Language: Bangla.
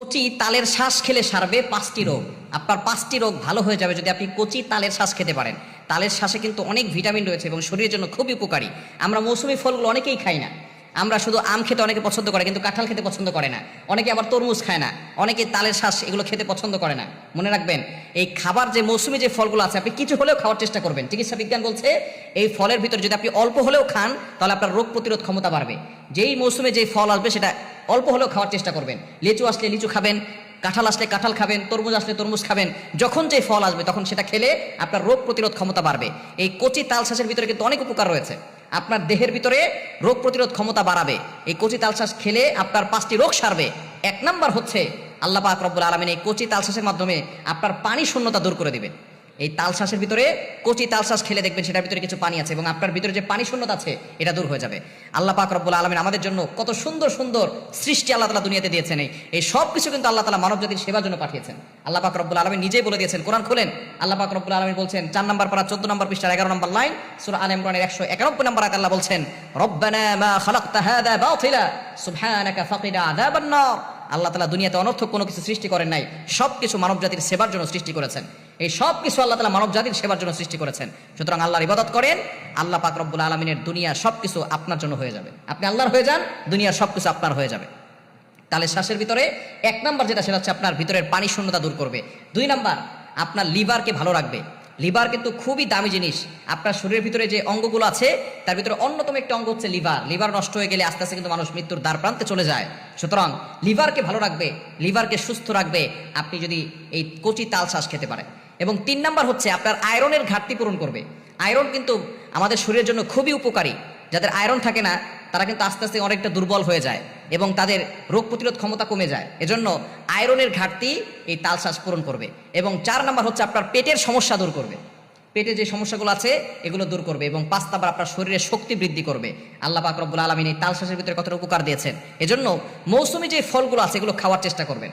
কচি তালের শ্বাস খেলে সারবে 5টি রোগ। আপনার 5টি রোগ ভালো হয়ে যাবে যদি আপনি কচি তালের শ্বাস খেতে পারেন। তালের শ্বাসে কিন্তু অনেক ভিটামিন রয়েছে এবং শরীরের জন্য খুবই উপকারী। আমরা মৌসুমী ফলগুলো অনেকেই খাই না। আমরা শুধু আম খেতে অনেকে পছন্দ করে, কিন্তু কাঁঠাল খেতে পছন্দ করে না। অনেকে আবার তরমুজ খায় না, অনেকে তালের শ্বাস এগুলো খেতে পছন্দ করে না। মনে রাখবেন, এই খাবার যে মৌসুমী যে ফলগুলো আছে আপনি কিছু হলেও খাওয়ার চেষ্টা করবেন। চিকিৎসা বিজ্ঞান বলছে এই ফলের ভিতরে যদি আপনি অল্প হলেও খান তাহলে আপনার রোগ প্রতিরোধ ক্ষমতা বাড়বে। যেই মৌসুমে যেই ফল আসবে সেটা অল্প হলেও খাওয়ার চেষ্টা করবেন। লিচু আসলে লিচু খাবেন, কাঁঠাল আসলে কাঁঠাল খাবেন, তরমুজ আসলে তরমুজ খাবেন। যখন যে ফল আসবে তখন সেটা খেলে আপনার রোগ প্রতিরোধ ক্ষমতা বাড়বে। এই কচি তাল শ্বাসের ভিতরে কিন্তু অনেক উপকার রয়েছে। আপনার দেহের ভিতরে রোগ প্রতিরোধ ক্ষমতা বাড়াবে। এই কচি তাল শ্বাস খেলে আপনার 5টি রোগ সারবে। 1 নাম্বার হচ্ছে আল্লাহ পাক রব্বুল আলামিন এই কচি তাল শ্বাসের মাধ্যমে আপনার পানি শূন্যতা দূর করে দিবেন। এই তাল শ্বাসের ভিতরে কচি তাল শ্বাস খেলে দেখবেন সেটার ভিতরে কিছু পানি আছে এবং আপনার ভিতরে যে পানি শূন্যতা আছে এটা দূর হয়ে যাবে। আল্লাহ পাক রব্বুল আলামিন আমাদের জন্য কত সুন্দর সুন্দর সৃষ্টি আল্লাহ তাআলা দুনিয়াতে দিয়েছেন। এই সব কিছু কিন্তু আল্লাহ তাআলা মানব জাতির সেবার জন্য পাঠিয়েছেন। আল্লাহ পাক রব্বুল আলামিন নিজেই বলে দিয়েছেন, কোরআন খুলেন, আল্লাহ পাক রব্বুল আলামিন বলছেন 4 নম্বর পারা 14 নম্বর পৃষ্ঠার 11 নম্বর লাইন, সূরা আলে ইমরানের 191 নম্বর আয়াতে আল্লাহ বলছেন, রব্বানা মা খালাকতা হাযা বাতিলা সুবহানাকা ফাকিনা আযাবান নার। আল্লাহ তাআলা দুনিয়াতে অনর্থক কোনো কিছু সৃষ্টি করেন নাই, সবকিছু মানব জাতির সেবার জন্য সৃষ্টি করেছেন। এই সব কিছু আল্লাহ তাআলা মানব জাতির সেবার জন্য সৃষ্টি করেছেন। সুতরাং আল্লাহর ইবাদত করেন, আল্লাহ পাক রব্বুল আলামিনের দুনিয়া সবকিছু আপনার জন্য হয়ে যাবে। আপনি আল্লাহর হয়ে যান, দুনিয়ার সবকিছু আপনার হয়ে যাবে। তাহলে শ্বাসের ভিতরে 1 নাম্বার যেটা, সেটা হচ্ছে আপনার ভিতরের পানি শূন্যতা দূর করবে। 2 নাম্বার আপনার লিভারকে ভালো রাখবে। লিভার কিন্তু খুবই দামি জিনিস। আপনার শরীরের ভিতরে যে অঙ্গগুলো আছে তার ভিতরে অন্যতম একটা অঙ্গ হচ্ছে লিভার। লিভার নষ্ট হয়ে গেলে আস্তে আস্তে কিন্তু মানুষ মৃত্যুর দ্বার প্রান্তে চলে যায়। সুতরাং লিভারকে ভালো রাখবে, লিভারকে সুস্থ রাখবে আপনি যদি এই কচি তাল শ্বাস খেতে পারেন। এবং 3 নাম্বার হচ্ছে আপনার আয়রনের ঘাটতি পূরণ করবে। আয়রন কিন্তু আমাদের শরীরের জন্য খুবই উপকারী। যাদের আয়রন থাকে না তারা কিন্তু আস্তে আস্তে অনেকটা দুর্বল হয়ে যায় এবং তাদের রোগ প্রতিরোধ ক্ষমতা কমে যায়। এজন্য আয়রনের ঘাটতি এই তাল শ্বাস পূরণ করবে। এবং 4 নাম্বার হচ্ছে আপনার পেটের সমস্যা দূর করবে। পেটে যে সমস্যাগুলো আছে এগুলো দূর করবে। এবং 5 নাম্বার আপনার শরীরের শক্তি বৃদ্ধি করবে। আল্লাহ পাক রব্বুল আলামিন এই তাল শ্বাসের ভিতরে কতটা উপকার দিয়েছেন। এজন্য মৌসুমী যে ফলগুলো আছে এগুলো খাওয়ার চেষ্টা করবেন।